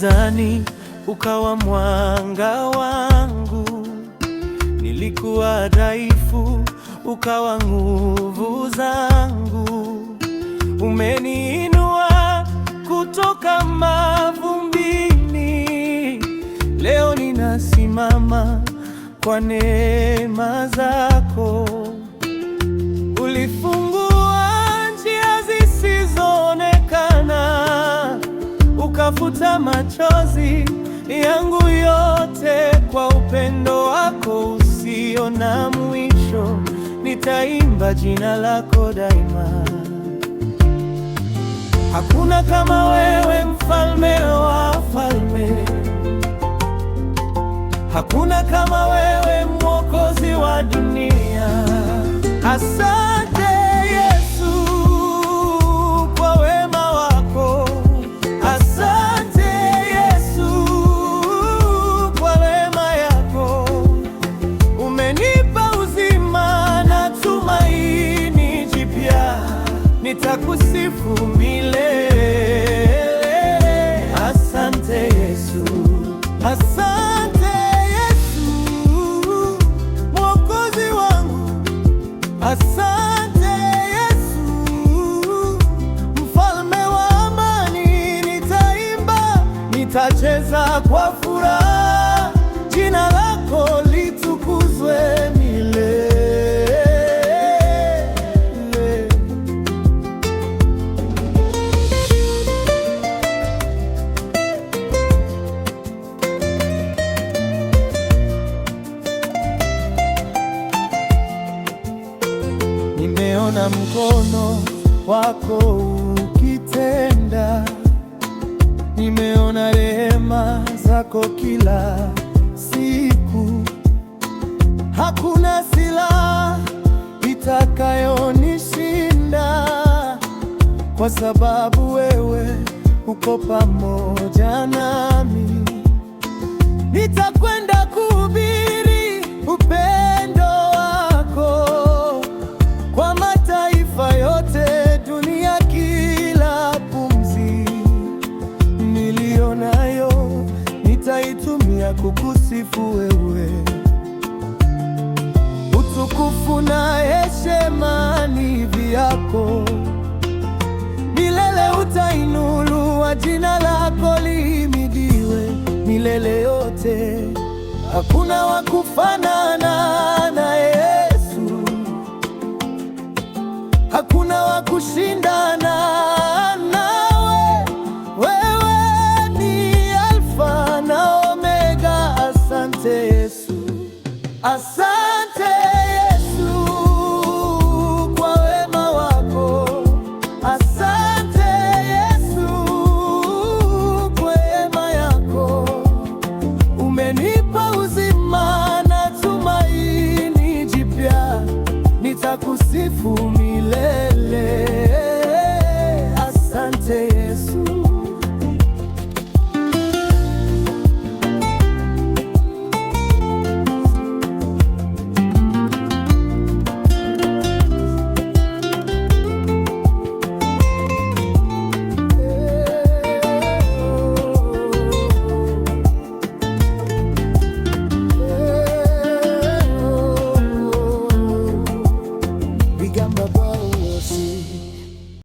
gizani ukawa mwanga wangu, nilikuwa dhaifu ukawa nguvu zangu. Umeniinua kutoka mavumbini, leo ninasimama kwa neema zako. Ulifungua njia zisizoonekana, ukafuta machozi yangu yote. Kwa upendo wako usio na mwisho, nitaimba jina lako daima. Hakuna kama wewe, mfalme wa wafalme. Hakuna kama wewe, mwokozi wa dunia. Asante Yesu kwa wema wako. Asante Yesu kwa neema yako. Umenipa uzima na tumaini jipya, nitakusifu milele. Asante Yesu, asante Yesu, mwokozi wangu. Asante Yesu, mfalme wa amani. Nitaimba, nitacheza kwa furaha, jina lako litukuzwe milele. Nimeona mkono wako ukitenda, nimeona rehema zako kila siku. Hakuna silaha itakayonishinda, kwa sababu wewe uko pamoja nami. Nitakwenda kuhubiri upendo wako kwa mataifa yote dunia. Kila pumzi niliyo nayo nitaitumia kukusifu wewe. Utukufu na heshima ni vyako milele. Utainua jina lako lihimidiwe milele yote. Hakuna wa kufanana na Yesu, hakuna wa kushindana nawe. Wewe ni Alfa na Omega. Asante Yesu, asante Yesu kwa wema wako. Asante Yesu kwa neema yako. Umenipa uzima na tumaini jipya, nitakusifu milele. Asante Yesu. Bigamba.